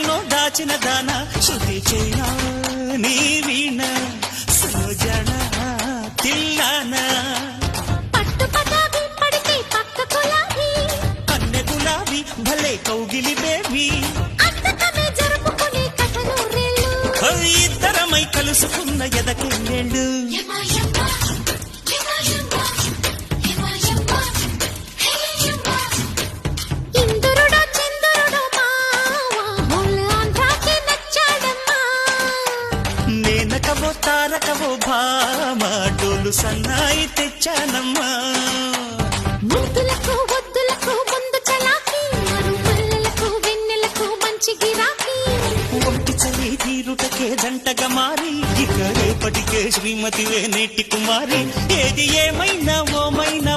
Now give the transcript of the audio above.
ఎన్నో దాచిన దాన శృతి చేయనా నీ వీణ సోజన తిల్లానా పట్టు పటాబి పడితే పక్క గులాబీ కన్నె గులాబీ భలే కౌగిలి బేబీ అంతకమే జరుపుకునే కథలు రేళ్ళు ఇద్దరమై కలుసుకున్న ఎదకెళ్ళేళ్ళు ఇంద్రుడో చంద్రుడో మావా ఆంధ్రాకి నచ్చాడమ్మా నేనకవో తారకవో భామా డోలు సన్నాయి తెచ్చానమ్మా ముద్దులకు వద్దులకు ముందు చలాకి మరు మల్లెలకు వెన్నెలకు మంచి గిరాకీ ఒంటి చలి తీరుటకే జంటగా మారి ఇక రేపటికే శ్రీమతివే నేటి కుమారి ఏది ఏమైనా ఓమైనా